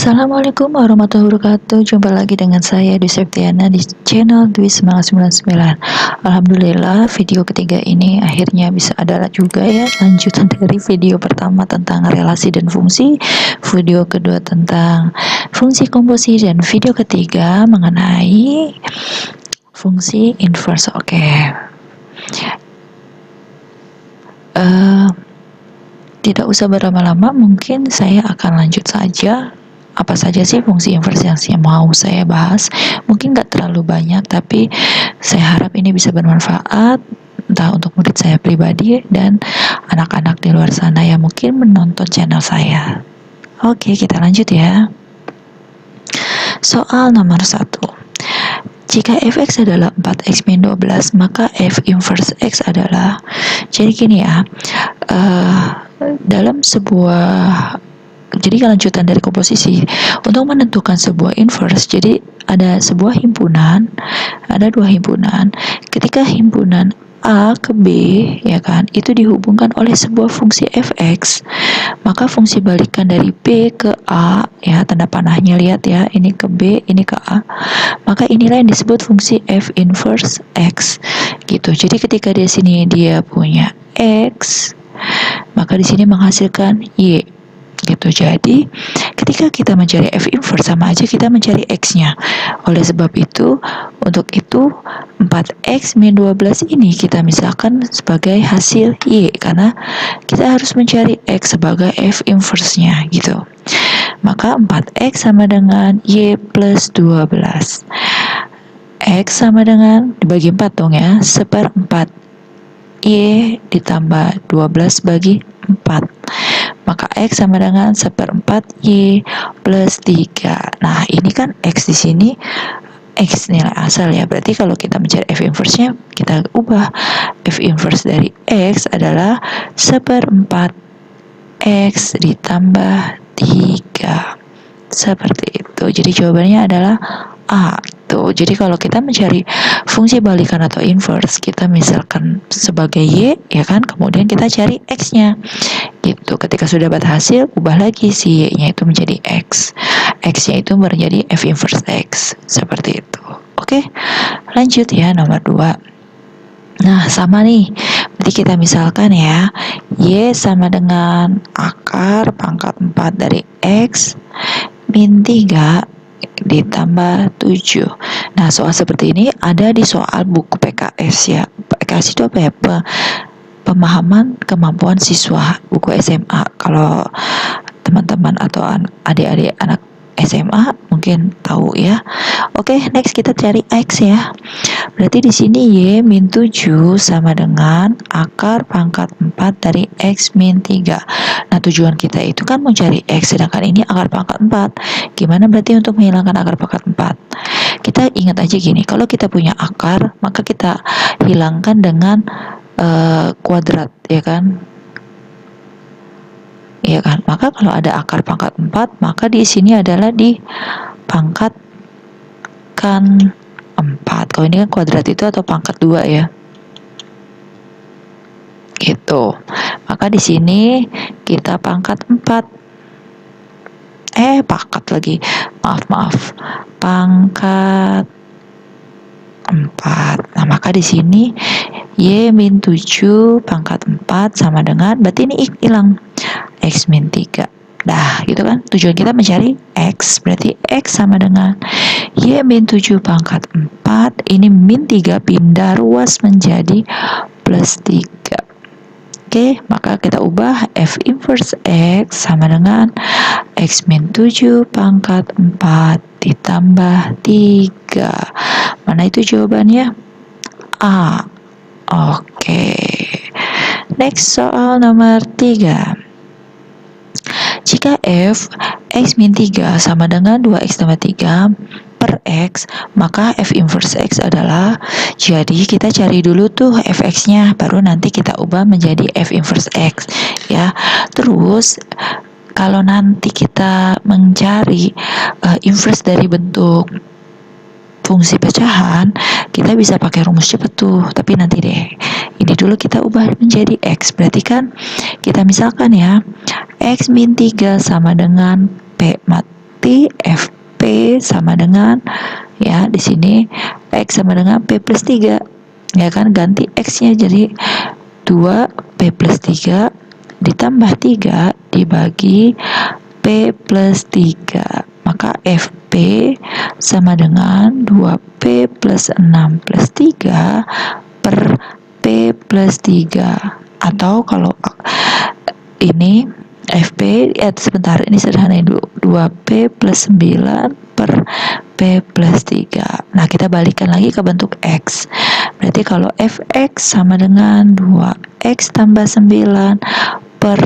Assalamualaikum warahmatullahi wabarakatuh. Jumpa lagi dengan saya Dwi Septiana di channel Dwi Semangat 99. Alhamdulillah video ketiga ini akhirnya bisa ada juga ya, lanjutan dari video pertama tentang relasi dan fungsi, video kedua tentang fungsi komposisi, dan video ketiga mengenai fungsi inverse. Tidak usah berlama-lama, mungkin saya akan lanjut saja. Apa saja sih fungsi inverse yang mau saya bahas? Mungkin gak terlalu banyak, tapi saya harap ini bisa bermanfaat, entah untuk murid saya pribadi dan anak-anak di luar sana yang mungkin menonton channel saya. Oke, kita lanjut ya. Soal nomor 1. Jika fx adalah 4x min 12, maka f inverse x adalah, jadi gini ya, dalam sebuah, jadi kelanjutan dari komposisi, untuk menentukan sebuah inverse, jadi ada sebuah himpunan, ada dua himpunan. Ketika himpunan A ke B, ya kan, itu dihubungkan oleh sebuah fungsi fx, maka fungsi balikan dari B ke A, ya, tanda panahnya lihat ya, ini ke B, ini ke A, maka inilah yang disebut fungsi f inverse x, gitu. Jadi ketika di sini dia punya x, maka di sini menghasilkan y, gitu. Jadi ketika kita mencari f inverse, sama aja kita mencari x-nya. Oleh sebab itu, untuk itu 4x min 12 ini kita misalkan sebagai hasil y, karena kita harus mencari x sebagai f inverse-nya, gitu. Maka 4x sama dengan y plus 12. X sama dengan, dibagi 4 dong ya, 1/4 y ditambah 12 bagi 4, maka x sama dengan 1/4 y plus 3. Nah, ini kan x di sini x nilai asal ya, berarti kalau kita mencari f inverse-nya, kita ubah f inverse dari x adalah 1/4 x ditambah 3, seperti itu. Jadi jawabannya adalah A. Tuh, jadi kalau kita mencari fungsi balikan atau inverse, kita misalkan sebagai y, ya kan, kemudian kita cari x-nya, gitu. Ketika sudah dapat hasil, ubah lagi si y-nya itu menjadi x, x-nya itu menjadi f inverse x, seperti itu. Oke, lanjut ya, nomor 2. Nah, sama nih, berarti kita misalkan ya, y sama dengan akar pangkat 4 dari x min 3 ditambah 7. Nah, soal seperti ini ada di soal buku PKS ya. PKS itu apa ya? Pemahaman kemampuan siswa, buku SMA. Kalau teman-teman atau adik-adik anak SMA mungkin tahu ya. Oke, next kita cari x ya. Berarti di sini y min 7 sama dengan akar pangkat 4 dari x min 3. Nah, tujuan kita itu kan mencari x, sedangkan ini akar pangkat 4. Gimana berarti untuk menghilangkan akar pangkat 4? Kita ingat aja gini, kalau kita punya akar, maka kita hilangkan dengan kuadrat, ya kan? Ya kan? Maka kalau ada akar pangkat 4, maka di sini adalah dipangkatkan 4. Kalau ini kan kuadrat itu atau pangkat 2 ya. Gitu. Maka di sini kita pangkat 4. Pangkat lagi. Maaf. Pangkat 4. Nah, maka di sini y min 7 pangkat 4 sama dengan, berarti ini hilang, x min 3. Dah, gitu kan. Tujuan kita mencari x, berarti x sama dengan y min 7 pangkat 4, ini min 3 pindah ruas menjadi plus 3. Oke, maka kita ubah f inverse x sama dengan x min 7 pangkat 4 ditambah 3. Mana itu jawabannya? A. Oke. Next, soal nomor 3. Jika f x min 3 sama dengan 2x tambah 3 per x, maka f inverse x adalah, jadi kita cari dulu tuh fx-nya, baru nanti kita ubah menjadi f inverse x ya. Terus kalau nanti kita mencari inverse dari bentuk fungsi pecahan, kita bisa pakai rumus cepat tuh, tapi nanti deh. Ini dulu kita ubah menjadi x, berarti kan kita misalkan ya, x min 3 sama dengan p mat berarti FP sama dengan, ya di sini X sama dengan P plus 3, ya kan, ganti X-nya jadi 2 P plus 3 ditambah 3 dibagi P plus 3, maka FP sama dengan 2P plus 6 plus 3 per P plus 3, atau kalau ini FP, ya sebentar, ini sederhana dulu, 2P plus 9 per P plus 3. Nah, kita balikan lagi ke bentuk X. Berarti kalau Fx sama dengan 2X tambah 9 per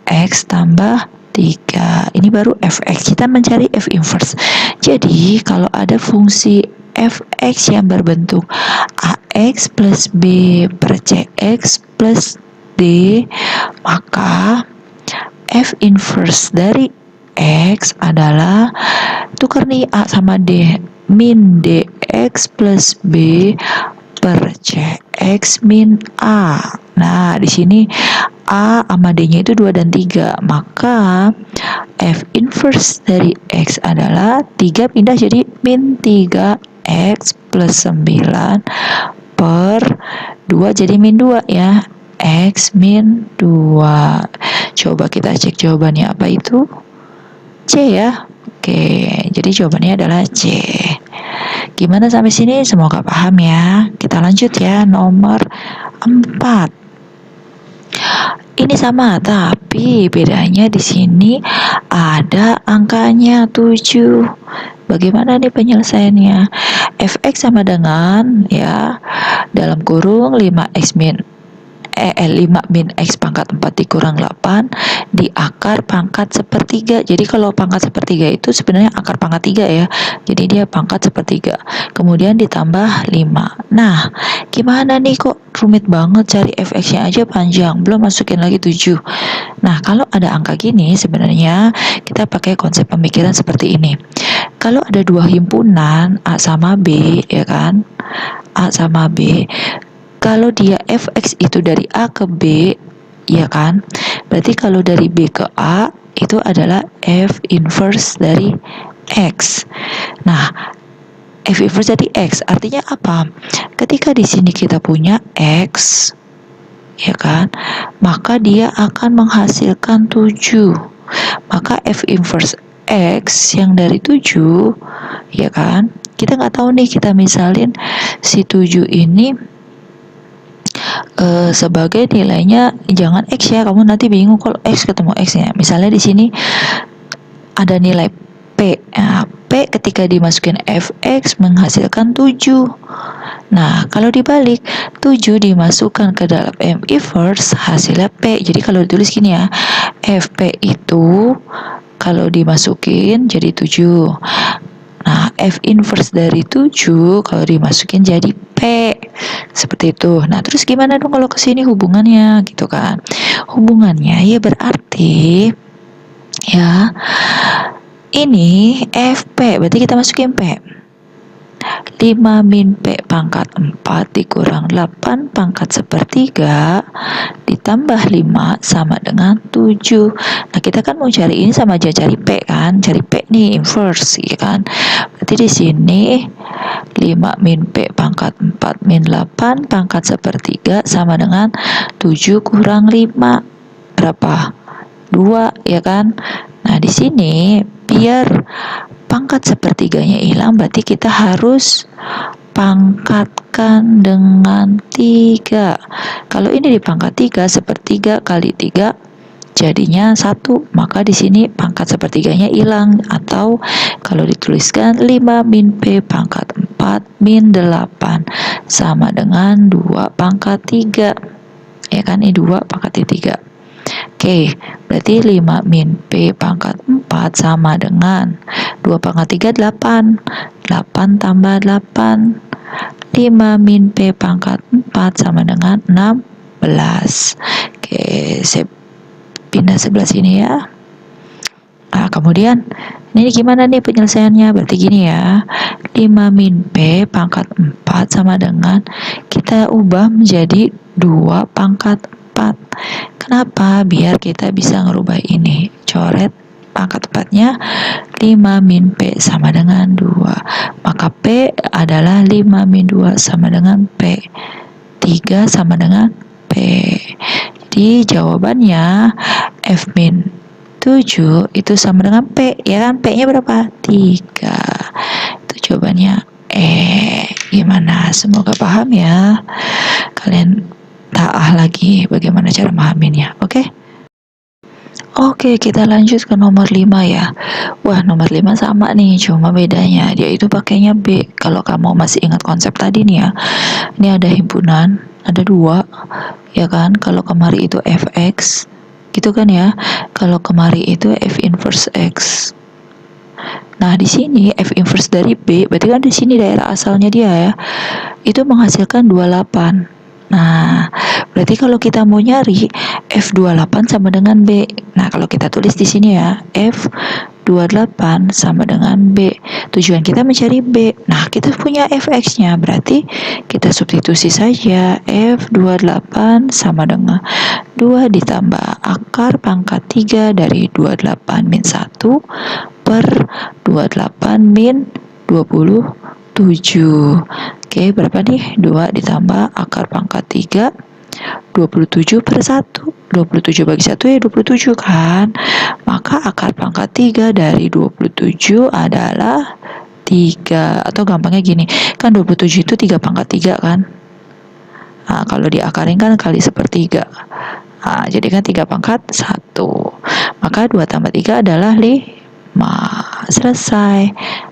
X tambah 3. Ini baru Fx. Kita mencari F inverse. Jadi, kalau ada fungsi Fx yang berbentuk AX plus B per CX plus D, maka F inverse dari X adalah, tukar nih A sama D, min DX plus B per CX min A. Nah, di sini A sama D-nya itu 2 dan 3, maka F inverse dari X adalah 3 pindah jadi min 3X plus 9 per 2 jadi min 2, ya, X min 2. Coba kita cek jawabannya apa itu? C, ya. Oke, jadi jawabannya adalah C. Gimana sampai sini? Semoga paham ya. Kita lanjut ya, nomor 4. Ini sama, tapi bedanya di sini ada angkanya 7. Bagaimana nih penyelesaiannya? Fx sama dengan, ya, dalam kurung 5x min 5 min X pangkat 4 dikurang 8 di akar pangkat sepertiga. Jadi kalau pangkat sepertiga itu sebenarnya akar pangkat 3, ya. Jadi dia pangkat sepertiga. Kemudian ditambah 5. Nah, gimana nih, kok rumit banget cari Fx-nya aja panjang, belum masukin lagi 7. Nah, kalau ada angka gini sebenarnya kita pakai konsep pemikiran seperti ini. Kalau ada dua himpunan A sama B, ya kan? A sama B, kalau dia Fx itu dari A ke B, ya kan? Berarti kalau dari B ke A itu adalah F inverse dari X. Nah, F inverse dari X artinya apa? Ketika di sini kita punya X, ya kan? Maka dia akan menghasilkan 7. Maka F inverse X yang dari 7, ya kan? Kita nggak tahu nih, kita misalin si 7 ini sebagai nilainya jangan X, ya, kamu nanti bingung kalau X ketemu X-nya. Misalnya di sini ada nilai P. Nah, P ketika dimasukin Fx menghasilkan 7. Nah, kalau dibalik 7 dimasukkan ke dalam M inverse hasilnya P. Jadi kalau ditulis gini, ya, Fp itu kalau dimasukin jadi 7. Nah, F inverse dari 7 kalau dimasukin jadi P. Seperti itu. Nah, terus gimana dong kalau ke sini hubungannya, gitu kan? Hubungannya ya berarti, ya, ini FP, berarti kita masukin P. 5 min P pangkat 4 dikurang 8 pangkat sepertiga ditambah 5 sama dengan 7. Nah, kita kan mau cari ini sama aja cari P, kan? Cari P nih inverse, ya kan? Berarti di sini 5 min P pangkat 4 min 8 pangkat sepertiga sama dengan 7 kurang 5. Berapa? 2, ya kan? Nah, di sini biar pangkat sepertiganya hilang, berarti kita harus pangkatkan dengan 3. Kalau ini dipangkat 3, sepertiga kali 3 jadinya 1, maka di sini pangkat sepertiganya hilang. Atau kalau dituliskan 5 min P pangkat 4 min 8 sama dengan 2 pangkat 3, ya kan? Ini 2 pangkat 3. Oke, berarti 5 min P pangkat 4 sama dengan 2 pangkat 3, 8. 8 tambah 8. 5 min P pangkat 4 sama dengan 16. Oke, saya pindah sebelah sini, ya. Nah, kemudian ini gimana nih penyelesaiannya? Berarti gini, ya. 5 min P pangkat 4 sama dengan, kita ubah menjadi 2 pangkat 4. Kenapa? Biar kita bisa ngerubah ini. Coret pangkat 4-nya 5 min P sama dengan 2. Maka P adalah 5 min 2 sama dengan P. 3 sama dengan P. Jadi jawabannya F min 7 itu sama dengan P, ya kan? P nya berapa? 3. Itu jawabannya. Gimana? Semoga paham ya. Kalian taah lagi bagaimana cara memahaminya. Oke, kita lanjut ke nomor 5 ya. Wah, nomor 5 sama nih, cuma bedanya dia itu pakainya B. Kalau kamu masih ingat konsep tadi nih ya. Ini ada himpunan, ada 2, ya kan? Kalau kemari itu fx, gitu kan ya. Kalau kemari itu f inverse x. Nah, di sini f inverse dari B, berarti kan di sini daerah asalnya dia ya. Itu menghasilkan 28. Nah, berarti kalau kita mau nyari F28 sama dengan B. Nah, kalau kita tulis di sini ya, F28 sama dengan B. Tujuan kita mencari B. Nah, kita punya Fx-nya, berarti kita substitusi saja. F28 sama dengan 2 ditambah akar pangkat 3 dari 28 min 1 per 28 min 27. Oke, berapa nih? 2 ditambah akar pangkat 3, 27 per 1. 27 bagi 1 ya 27 kan? Maka akar pangkat 3 dari 27 adalah 3. Atau gampangnya gini, kan 27 itu 3 pangkat 3 kan? Nah, kalau diakarin kan kali sepertiga. Nah, jadi kan 3 pangkat 1. Maka 2 tambah 3 adalah 5. Selesai.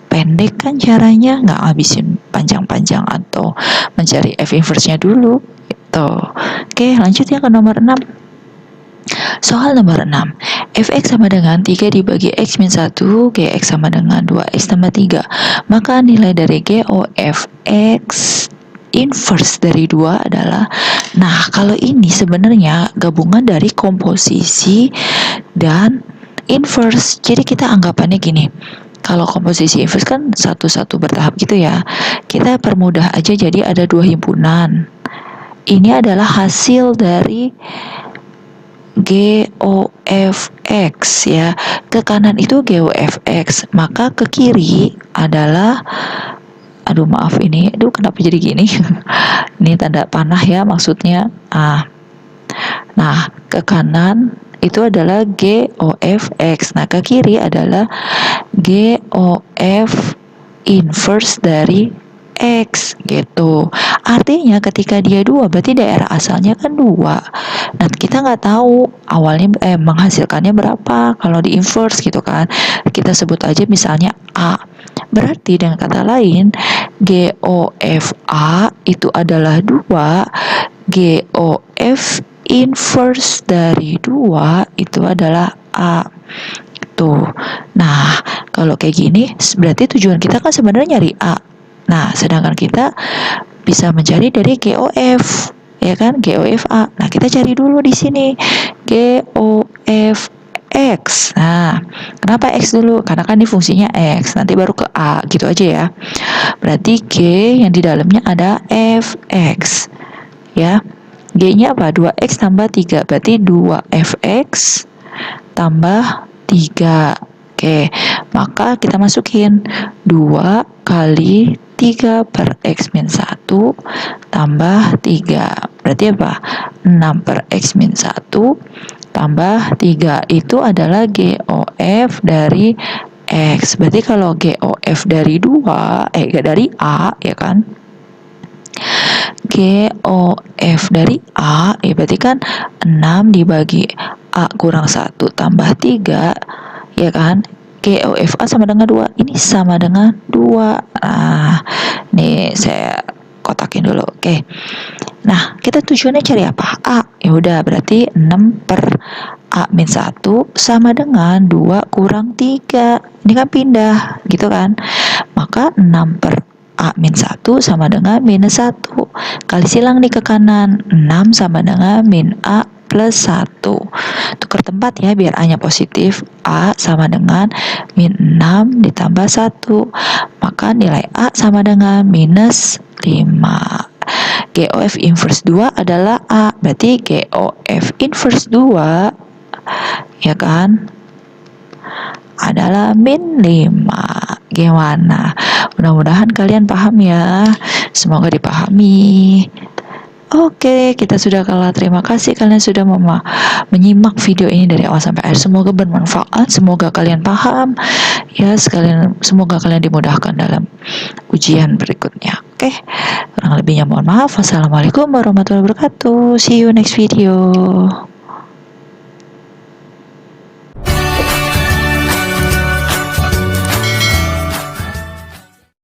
Pendek kan caranya, nggak habisin panjang-panjang atau mencari F inverse-nya dulu gitu. Oke, lanjut ya ke nomor 6. Soal nomor 6, fx sama dengan 3 dibagi x min 1, gx sama dengan 2x tambah 3. Maka nilai dari GOFX inverse dari 2 adalah, nah kalau ini sebenarnya gabungan dari komposisi dan inverse. Jadi kita anggapannya gini, kalau komposisi inverse kan satu-satu bertahap gitu ya. Kita permudah aja, jadi ada 2 himpunan. Ini adalah hasil dari GOFX ya. Ke kanan itu GOFX, maka ke kiri adalah, aduh maaf ini, kenapa jadi gini? Ini tanda panah ya maksudnya. Nah, ke kanan itu adalah GOFX. Nah, ke kiri adalah GOF inverse dari X gitu. Artinya ketika dia 2, berarti daerah asalnya kan 2. Nah, kita nggak tahu awalnya menghasilkannya berapa kalau di inverse gitu kan. Kita sebut aja misalnya A. Berarti dengan kata lain, GOFA itu adalah 2, GOF inverse dari 2 itu adalah A. Tuh. Nah, kalau kayak gini berarti tujuan kita kan sebenarnya nyari A. Nah, sedangkan kita bisa mencari dari GOF, ya kan? GOFA. Nah, kita cari dulu di sini GOFX. Nah, kenapa X dulu? Karena kan ini fungsinya X, nanti baru ke A, gitu aja ya. Berarti G yang di dalamnya ada Fx. Ya. G-nya apa? 2x tambah 3. Berarti 2fx tambah 3. Oke, maka kita masukin 2 kali 3 per x min 1 tambah 3. Berarti apa? 6 per x min 1 tambah 3. Itu adalah GOF dari X. Berarti kalau GOF dari 2, dari A, ya kan? GOF dari A, ya berarti kan 6 dibagi A kurang 1 tambah 3, ya kan? GOF A sama dengan 2. Ini sama dengan 2. Nah, nih saya kotakin dulu. Oke. Nah, kita tujuannya cari apa? A. Ya udah, berarti 6 per A min 1 sama dengan 2 kurang 3. Ini kan pindah, gitu kan? Maka 6 per A min 1 sama dengan minus 1. Kali silang nih ke kanan. 6 sama dengan min A plus 1. Tukar tempat ya biar A-nya positif. A sama dengan min 6 ditambah 1. Maka nilai A sama dengan minus 5. GOF inverse 2 adalah A. Berarti GOF inverse 2, ya kan? adalah min 5. Gimana? Mudah-mudahan kalian paham ya. Semoga dipahami. Oke, kita sudah kalah. Terima kasih kalian sudah menyimak video ini dari awal sampai akhir. Semoga bermanfaat, semoga kalian paham. Ya, semoga kalian dimudahkan dalam ujian berikutnya. Oke, kurang lebihnya mohon maaf. Wassalamualaikum warahmatullahi wabarakatuh. See you next video.